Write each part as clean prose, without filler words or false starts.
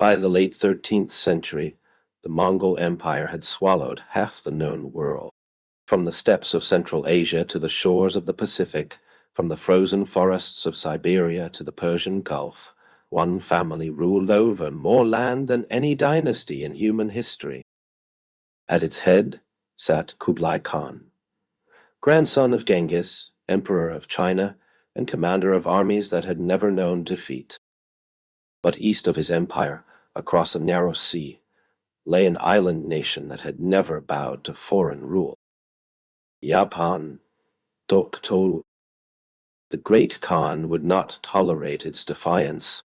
By the late 13th century, the Mongol Empire had swallowed half the known world. From the steppes of Central Asia to the shores of the Pacific, from the frozen forests of Siberia to the Persian Gulf, one family ruled over more land than any dynasty in human history. At its head sat Kublai Khan, grandson of Genghis, emperor of China, and commander of armies that had never known defeat. But east of his empire, across a narrow sea, lay an island nation that had never bowed to foreign rule. Japan Tokto. The Great Khan would not tolerate its defiance.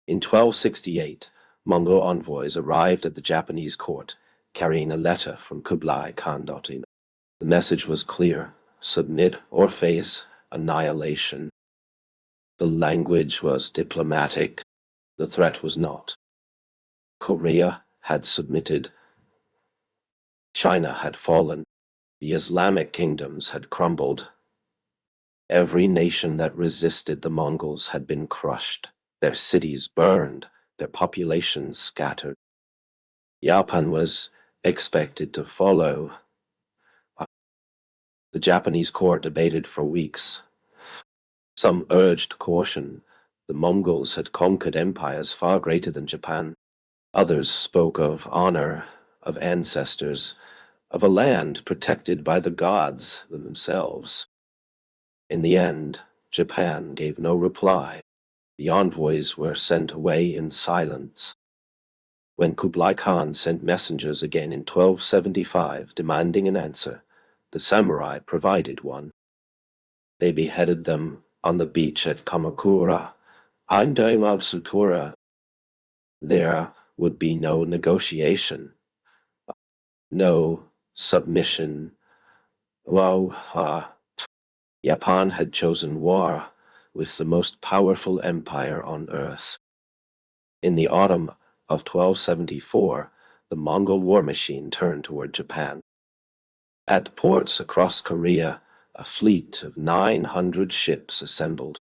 In 1268, Mongol envoys arrived at the Japanese court, carrying a letter from Kublai Khan. The message was clear: submit or face annihilation. The language was diplomatic. The threat was not. Korea had submitted. China had fallen. The Islamic kingdoms had crumbled. Every nation that resisted the Mongols had been crushed, their cities burned, their populations scattered. Japan was expected to follow. The Japanese court debated for weeks. Some urged caution. The Mongols had conquered empires far greater than Japan. Others spoke of honor, of ancestors, of a land protected by the gods themselves. In the end, Japan gave no reply. The envoys were sent away in silence. When Kublai Khan sent messengers again in 1275 demanding an answer, the samurai provided one. They beheaded them on the beach at Kamakura, Sutura. There would be no negotiation, no submission. Japan had chosen war with the most powerful empire on earth. In the autumn of 1274, the Mongol war machine turned toward Japan. At ports across Korea, a fleet of 900 ships assembled.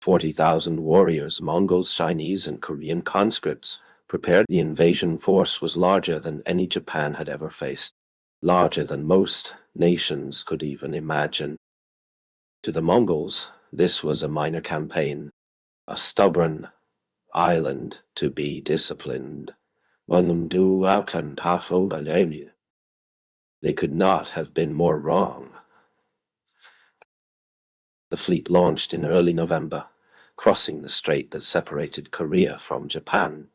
40,000 warriors, Mongols, Chinese, and Korean conscripts, prepared. The invasion force was larger than any Japan had ever faced, larger than most nations could even imagine. To the Mongols, this was a minor campaign, a stubborn island to be disciplined. They could not have been more wrong. The fleet launched in early November, crossing the strait that separated Korea from Japan.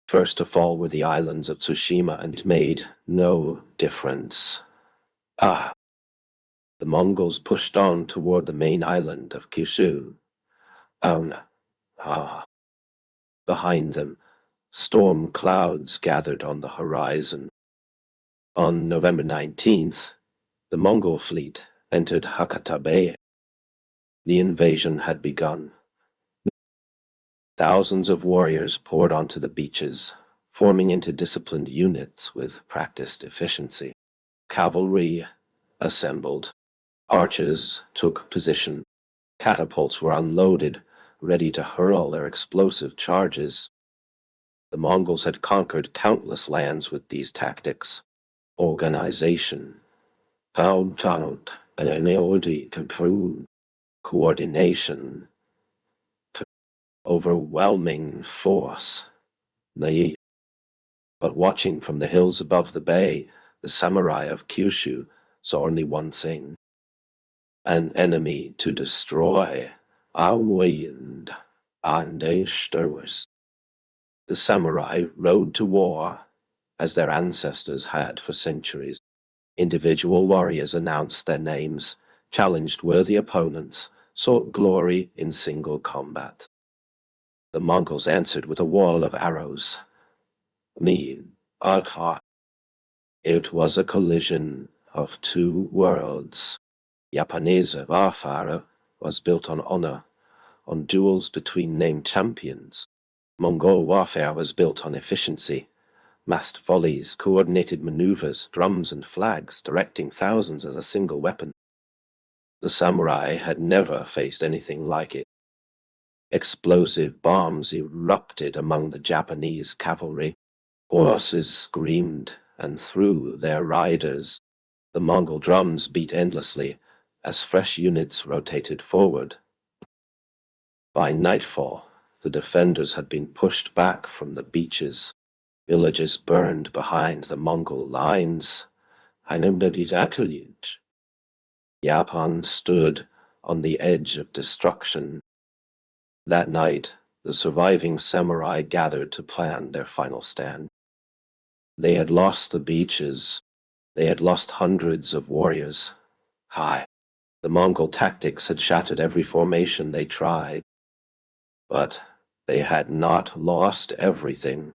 First to fall were the islands of Tsushima, and it made no difference. The Mongols pushed on toward the main island of Kyushu. Behind them, storm clouds gathered on the horizon. On November 19th, the Mongol fleet entered Hakata Bay. The invasion had begun. Thousands of warriors poured onto the beaches, forming into disciplined units with practiced efficiency. Cavalry assembled. Archers took position. Catapults were unloaded, ready to hurl their explosive charges. The Mongols had conquered countless lands with these tactics. Organization, coordination, overwhelming force. But watching from the hills above the bay, the samurai of Kyushu saw only one thing: an enemy to destroy. The samurai rode to war as their ancestors had for centuries. Individual warriors announced their names, challenged worthy opponents, sought glory in single combat. The Mongols answered with a wall of arrows. It was a collision of two worlds. Japanese warfare was built on honor, on duels between named champions. Mongol warfare was built on efficiency, massed volleys, coordinated maneuvers, drums and flags, directing thousands as a single weapon. The samurai had never faced anything like it. Explosive bombs erupted among the Japanese cavalry. Horses screamed and threw their riders. The Mongol drums beat endlessly as fresh units rotated forward. By nightfall, the defenders had been pushed back from the beaches. Villages burned behind the Mongol lines. Japan stood on the edge of destruction. That night, the surviving samurai gathered to plan their final stand. They had lost the beaches. They had lost hundreds of warriors. The Mongol tactics had shattered every formation they tried. But they had not lost everything.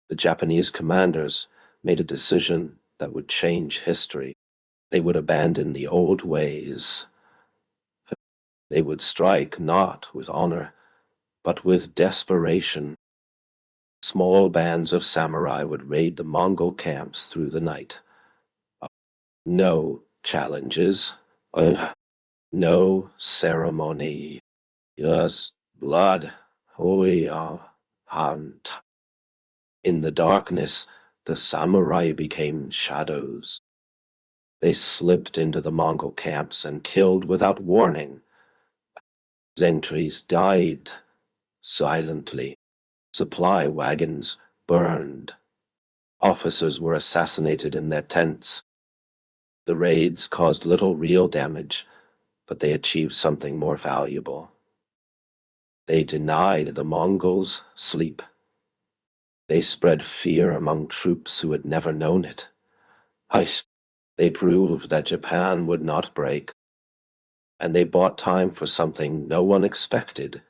The Japanese commanders made a decision that would change history. They would abandon the old ways. They would strike not with honor, but with desperation. Small bands of samurai would raid the Mongol camps through the night. No challenges, no ceremony, just blood, holy hunt. In the darkness, the samurai became shadows. They slipped into the Mongol camps and killed without warning. Sentries died silently. Supply wagons burned. Officers were assassinated in their tents. The raids caused little real damage, but they achieved something more valuable. They denied the Mongols sleep. They spread fear among troops who had never known it. They proved that Japan would not break, and they bought time for something no one expected.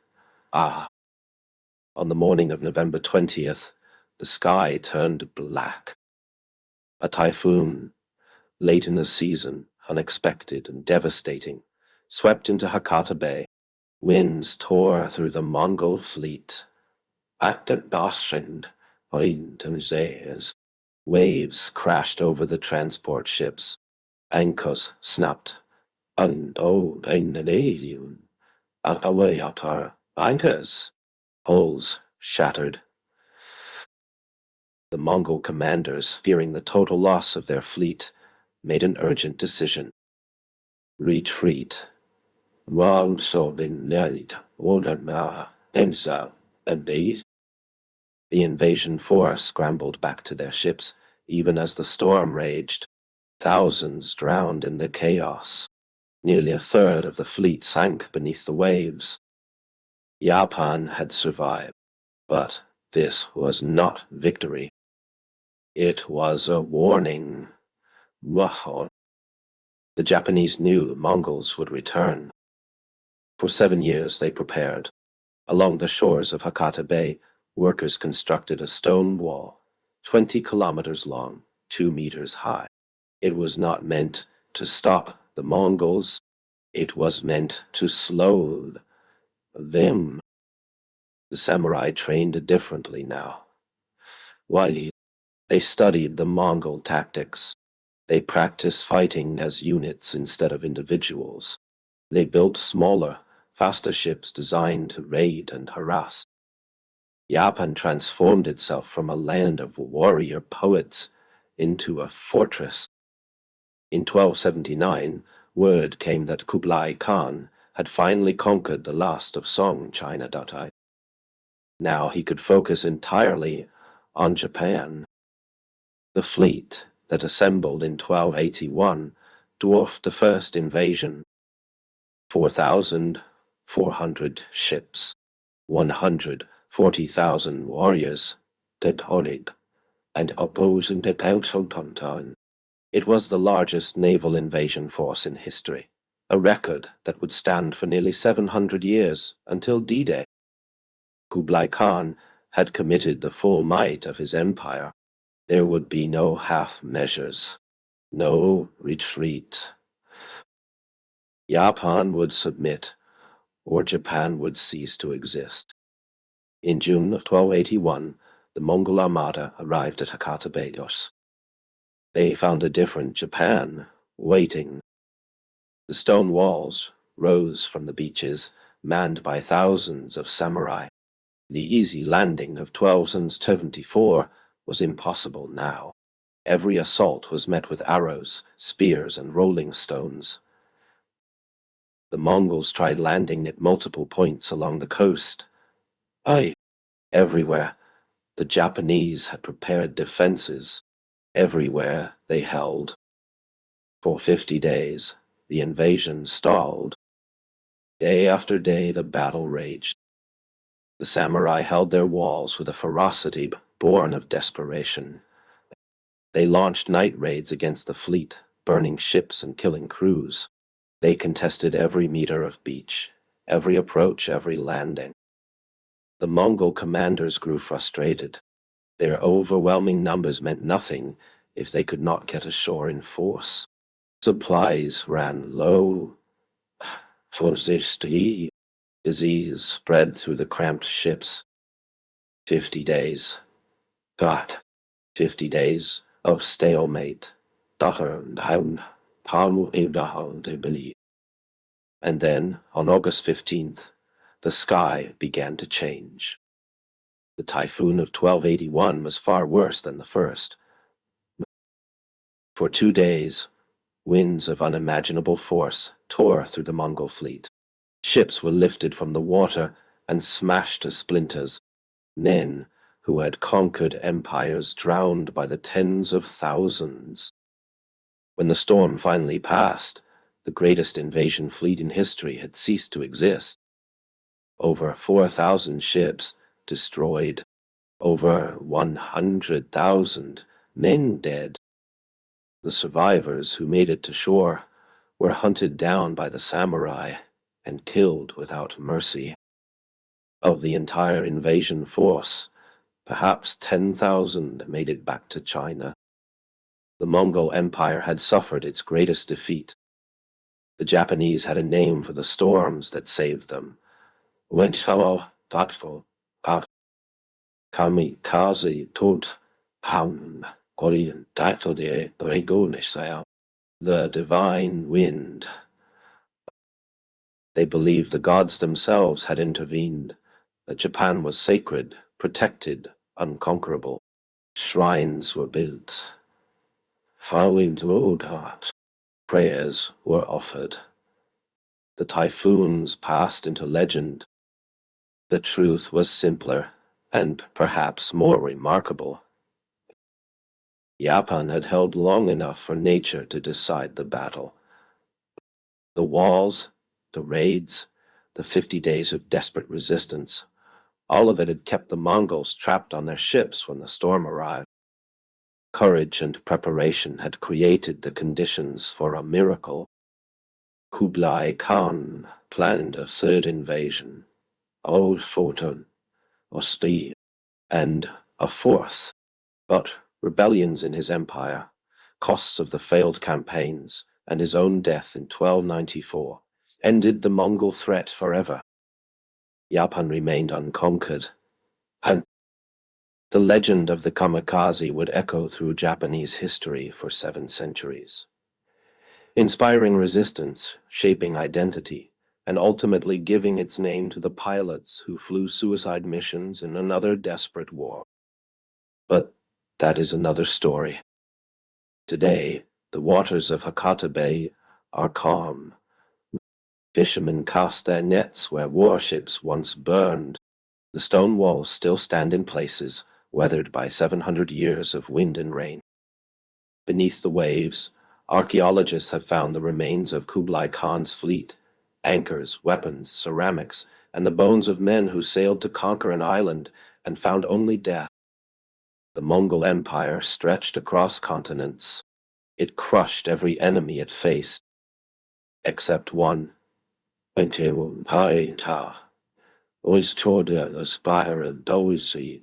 On the morning of November 20th, the sky turned black. A typhoon, late in the season, unexpected and devastating, swept into Hakata Bay. Winds tore through the Mongol fleet. Waves crashed over the transport ships. Anchors snapped. Anchors. Hulls shattered. The Mongol commanders, fearing the total loss of their fleet, made an urgent decision. Retreat. The invasion force scrambled back to their ships, even as the storm raged. Thousands drowned in the chaos. Nearly a third of the fleet sank beneath the waves. Japan had survived, but this was not victory. It was a warning. The Japanese knew the Mongols would return. For 7 years they prepared. Along the shores of Hakata Bay, workers constructed a stone wall, 20 kilometers long, 2 meters high. It was not meant to stop the Mongols. It was meant to slow them. The samurai trained differently now. While they studied the Mongol tactics, they practiced fighting as units instead of individuals. They built smaller, faster ships designed to raid and harass. Japan transformed itself from a land of warrior poets into a fortress. In 1279, word came that Kublai Khan had finally conquered the last of Song China. Now he could focus entirely on Japan. The fleet that assembled in 1281 dwarfed the first invasion. 4,400 ships, 140,000 warriors, dead and opposing the Tautonton. It was the largest naval invasion force in history, a record that would stand for nearly 700 years until D-Day. Kublai Khan had committed the full might of his empire. There would be no half measures, no retreat. Japan would submit, or Japan would cease to exist. In June of 1281, the Mongol armada arrived at Hakata Bay. They found a different Japan waiting. The stone walls rose from the beaches, manned by thousands of samurai. The easy landing of 1274 was impossible now. Every assault was met with arrows, spears, and rolling stones. The Mongols tried landing at multiple points along the coast. Everywhere. The Japanese had prepared defenses. Everywhere they held. For 50 days, the invasion stalled. Day after day, the battle raged. The samurai held their walls with a ferocity born of desperation. They launched night raids against the fleet, burning ships and killing crews. They contested every meter of beach, every approach, every landing. The Mongol commanders grew frustrated. Their overwhelming numbers meant nothing if they could not get ashore in force. Supplies ran low. For this disease spread through the cramped ships. 50 days. God, 50 days of stalemate. And then, on August 15th, the sky began to change. The typhoon of 1281 was far worse than the first. For 2 days, winds of unimaginable force tore through the Mongol fleet. Ships were lifted from the water and smashed to splinters. Men who had conquered empires drowned by the tens of thousands. When the storm finally passed, the greatest invasion fleet in history had ceased to exist. Over 4,000 ships destroyed, over 100,000 men dead. The survivors who made it to shore were hunted down by the samurai and killed without mercy. Of the entire invasion force, perhaps 10,000 made it back to China. The Mongol Empire had suffered its greatest defeat. The Japanese had a name for the storms that saved them. Kamikaze the divine wind. They believed the gods themselves had intervened, that Japan was sacred, protected, unconquerable. Shrines were built. Prayers were offered. The typhoons passed into legend. The truth was simpler, and perhaps more remarkable. Japan had held long enough for nature to decide the battle. The walls, the raids, the 50 days of desperate resistance, all of it had kept the Mongols trapped on their ships when the storm arrived. Courage and preparation had created the conditions for a miracle. Kublai Khan planned a third invasion, Old Fortune, Osti, and a fourth. But rebellions in his empire, costs of the failed campaigns, and his own death in 1294 ended the Mongol threat forever. Japan remained unconquered, and the legend of the Kamikaze would echo through Japanese history for 7 centuries, inspiring resistance, shaping identity, and ultimately giving its name to the pilots who flew suicide missions in another desperate war. But that is another story. Today, the waters of Hakata Bay are calm. Fishermen cast their nets where warships once burned. The stone walls still stand in places, weathered by 700 years of wind and rain. Beneath the waves, archaeologists have found the remains of Kublai Khan's fleet, anchors, weapons, ceramics, and the bones of men who sailed to conquer an island and found only death. The Mongol Empire stretched across continents. It crushed every enemy it faced, except one. Always toward the spire of Dozy,